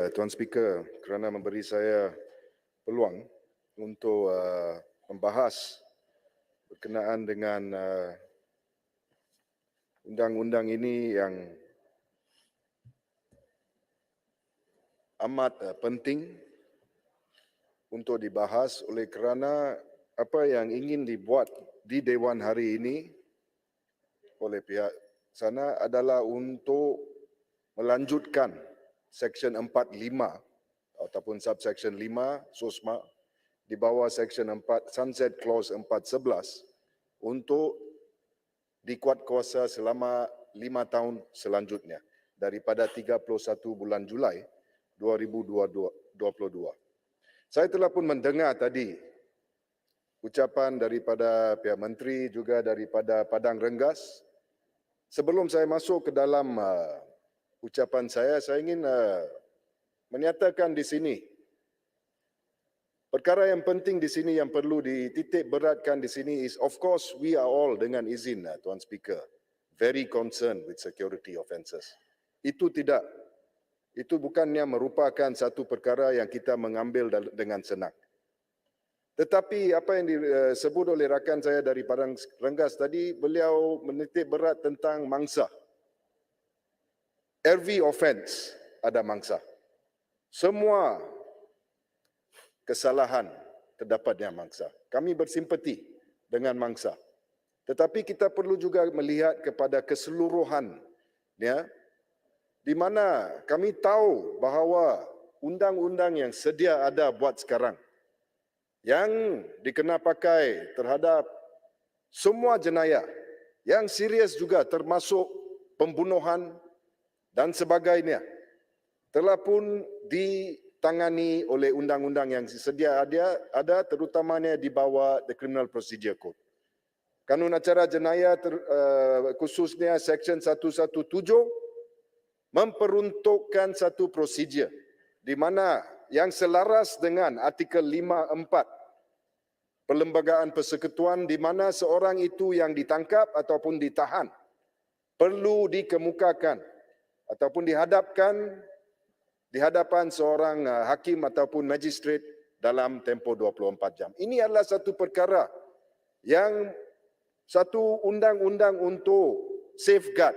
Tuan Speaker kerana memberi saya peluang untuk membahas berkenaan dengan undang-undang ini yang amat penting untuk dibahas oleh kerana apa yang ingin dibuat di Dewan hari ini oleh pihak sana adalah untuk melanjutkan Seksyen 45 ataupun subsection 5 SOSMA di bawah Seksyen 4 Sunset Clause 411 untuk dikuatkuasa selama 5 tahun selanjutnya daripada 31 bulan Julai 2022. Saya telah pun mendengar tadi ucapan daripada pihak menteri juga daripada Padang Renggas. Sebelum saya masuk ke dalam ucapan saya ingin menyatakan di sini perkara yang penting di sini yang perlu dititik beratkan di sini is of course we are all dengan izin Tuan Speaker very concerned with security offences. Itu bukannya merupakan satu perkara yang kita mengambil dengan senang. Tetapi apa yang disebut oleh rakan saya dari Padang Renggas tadi, beliau menitik berat tentang mangsa. Every offence ada mangsa. Semua kesalahan terdapatnya mangsa. Kami bersimpati dengan mangsa. Tetapi kita perlu juga melihat kepada keseluruhan, ya, di mana kami tahu bahawa undang-undang yang sedia ada buat sekarang yang dikena pakai terhadap semua jenayah yang serius juga termasuk pembunuhan dan sebagainya telah pun ditangani oleh undang-undang yang sedia ada terutamanya di bawah the Criminal Procedure Code. Kanun acara jenayah khususnya Seksyen 117 memperuntukkan satu prosedur di mana yang selaras dengan artikel 54 Perlembagaan Persekutuan di mana seorang itu yang ditangkap ataupun ditahan perlu dikemukakan ataupun dihadapkan di hadapan seorang hakim ataupun magistrate dalam tempoh 24 jam. Ini adalah satu perkara yang satu undang-undang untuk safeguard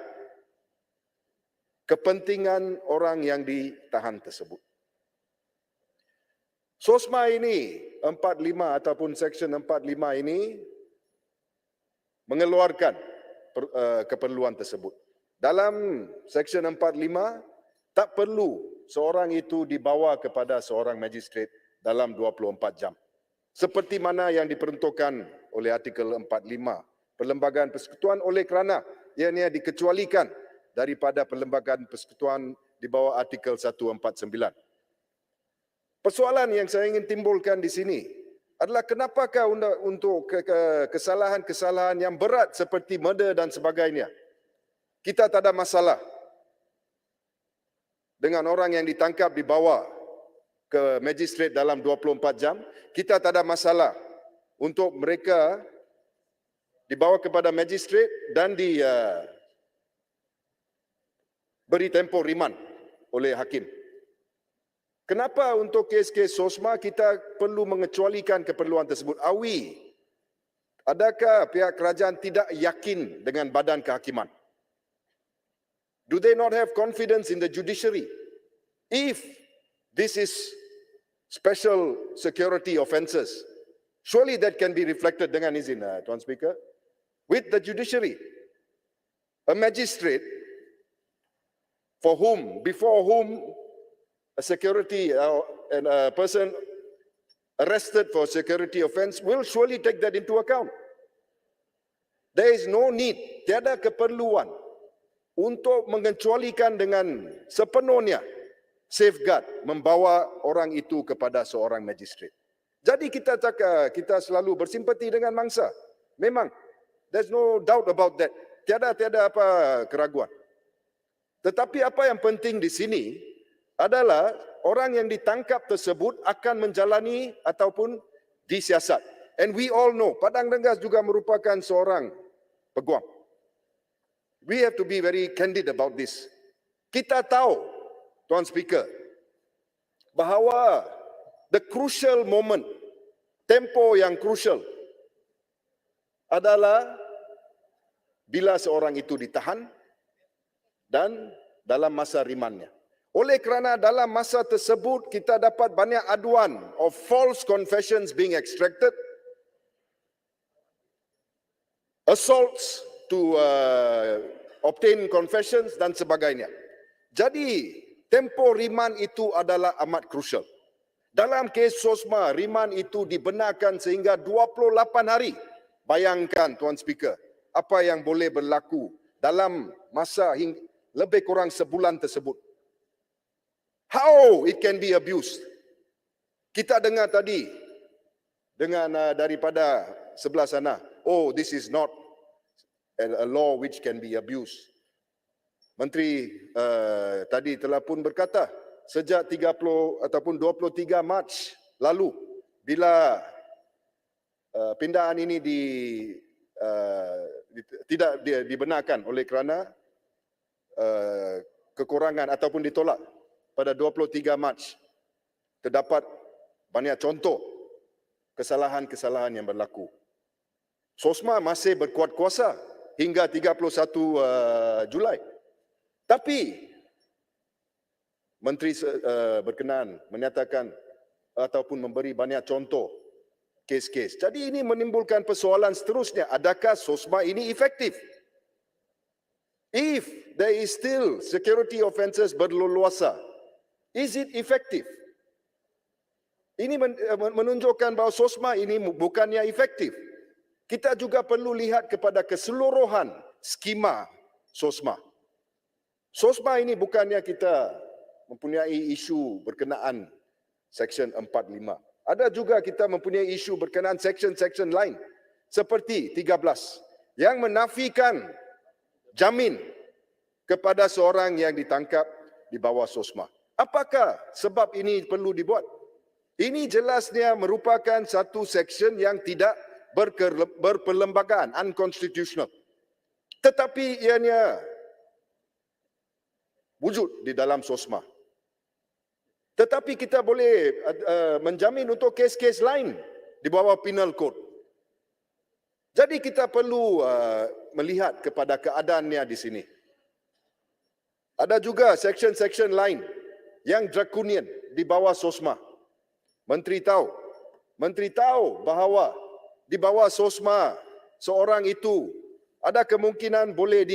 kepentingan orang yang ditahan tersebut. SOSMA ini 45 ataupun Seksyen 45 ini mengeluarkan keperluan tersebut. Dalam Seksyen 45 tak perlu seorang itu dibawa kepada seorang magistrate dalam 24 jam. Seperti mana yang diperuntukkan oleh artikel 45 Perlembagaan Persekutuan oleh kerana ianya dikecualikan daripada Perlembagaan Persekutuan di bawah artikel 149. Persoalan yang saya ingin timbulkan di sini adalah kenapakah untuk kesalahan-kesalahan yang berat seperti murder dan sebagainya, kita tak ada masalah dengan orang yang ditangkap dibawa ke magistrate dalam 24 jam, kita tak ada masalah untuk mereka dibawa kepada magistrate dan beri tempoh riman oleh hakim. Kenapa untuk kes-kes SOSMA kita perlu mengecualikan keperluan tersebut? Adakah pihak kerajaan tidak yakin dengan badan kehakiman? Do they not have confidence in the judiciary? If this is special security offences, surely that can be reflected dengan izin, Tuan Speaker, with the judiciary. A magistrate before whom a security and a person arrested for security offence will surely take that into account. There is no need, tiada keperluan untuk mengecualikan dengan sepenuhnya safeguard membawa orang itu kepada seorang magistrate. Jadi kita selalu bersimpati dengan mangsa. Memang, there's no doubt about that. Tiada apa keraguan. Tetapi apa yang penting di sini adalah orang yang ditangkap tersebut akan menjalani ataupun disiasat. And we all know, Padang Renggas juga merupakan seorang peguam. We have to be very candid about this. Kita tahu, Tuan Speaker, bahawa the crucial moment, tempo yang crucial adalah bila seorang itu ditahan dan dalam masa rimandnya. Oleh kerana dalam masa tersebut kita dapat banyak aduan of false confessions being extracted, assaults to obtain confessions dan sebagainya. Jadi, tempo riman itu adalah amat crucial. Dalam kes Sosma, riman itu dibenarkan sehingga 28 hari. Bayangkan, Tuan Speaker, apa yang boleh berlaku dalam masa lebih kurang sebulan tersebut. How it can be abused. Kita dengar tadi dengan daripada sebelah sana, oh, this is not a law which can be abused. Menteri tadi telah pun berkata, sejak 30 ataupun 23 Mac lalu, bila pindahan ini tidak dibenarkan oleh kerana kekurangan ataupun ditolak pada 23 Mac, terdapat banyak contoh kesalahan-kesalahan yang berlaku. Sosma masih berkuat kuasa hingga 31 Julai. Tapi Menteri berkenaan menyatakan ataupun memberi banyak contoh kes-kes. Jadi ini menimbulkan persoalan seterusnya. Adakah Sosma ini efektif? If there is still security offences berleluasa, is it effective? Ini menunjukkan bahawa Sosma ini bukannya efektif. Kita juga perlu lihat kepada keseluruhan skema Sosma. Sosma ini bukannya kita mempunyai isu berkenaan Seksyen 45. Ada juga kita mempunyai isu berkenaan seksyen-seksyen lain seperti 13 yang menafikan jamin kepada seorang yang ditangkap di bawah Sosma. Apakah sebab ini perlu dibuat? Ini jelasnya merupakan satu seksyen yang tidak berperlembagaan, unconstitutional. Tetapi ianya wujud di dalam Sosma. Tetapi kita boleh menjamin untuk kes-kes lain di bawah Penal Code. Jadi kita perlu melihat kepada keadaannya di sini. Ada juga seksyen-seksyen lain yang draconian di bawah Sosma. Menteri tahu bahawa di bawah Sosma seorang itu ada kemungkinan boleh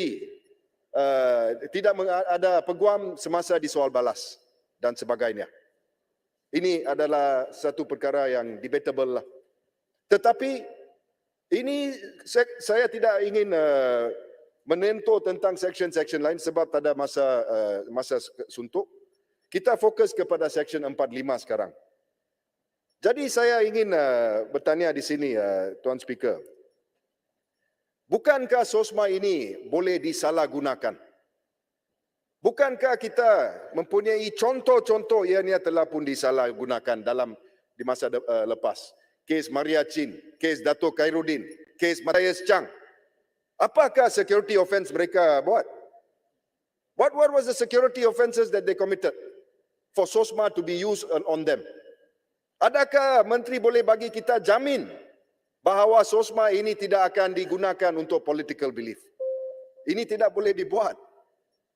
tidak ada peguam semasa di soal balas dan sebagainya. Ini adalah satu perkara yang debatable lah. Tetapi ini saya tidak ingin menentu tentang seksyen-seksyen lain sebab tak ada masa suntuk. Kita fokus kepada Seksyen 45 sekarang. Jadi saya ingin bertanya di sini, Tuan Speaker. Bukankah Sosma ini boleh disalahgunakan? Bukankah kita mempunyai contoh-contoh ianya telah pun disalahgunakan di masa lepas? Kes Maria Chin, kes Dato' Khairuddin, kes Matthias Chang. Apakah security offence mereka buat? What was the security offences that they committed for Sosma to be used on them? Adakah menteri boleh bagi kita jamin bahawa Sosma ini tidak akan digunakan untuk political belief? Ini tidak boleh dibuat.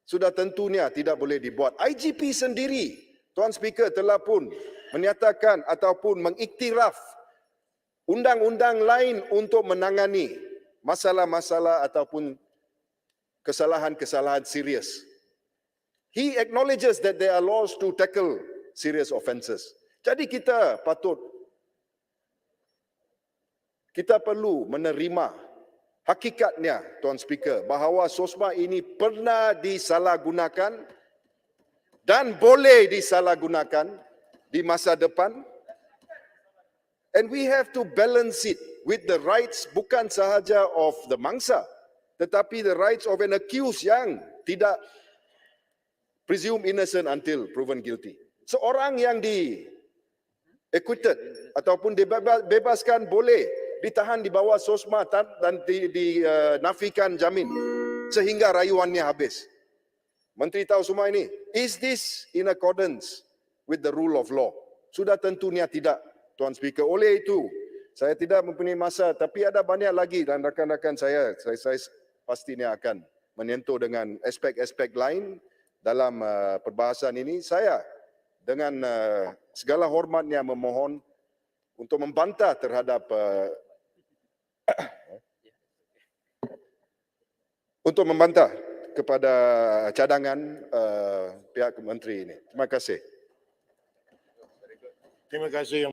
Sudah tentunya tidak boleh dibuat. IGP sendiri, Tuan Speaker, telah pun menyatakan ataupun mengiktiraf undang-undang lain untuk menangani masalah-masalah ataupun kesalahan-kesalahan serius. He acknowledges that there are laws to tackle serious offences. Jadi kita perlu menerima hakikatnya, Tuan Speaker, bahawa Sosma ini pernah disalahgunakan dan boleh disalahgunakan di masa depan. And we have to balance it with the rights bukan sahaja of the mangsa, tetapi the rights of an accused yang tidak presumed innocent until proven guilty. Seorang yang acquitted ataupun dibebaskan boleh ditahan di bawah Sosma dan dinafikan jamin sehingga rayuannya habis. Menteri tahu semua ini. Is this in accordance with the rule of law. Sudah tentunya tidak, Tuan Speaker. Oleh itu, saya tidak mempunyai masa, tapi ada banyak lagi dan rakan-rakan saya pastinya akan menyentuh dengan aspek-aspek lain dalam perbahasan ini. Saya dengan segala hormatnya memohon untuk membantah terhadap untuk membantah kepada cadangan pihak menteri ini. Terima kasih. Terima kasih.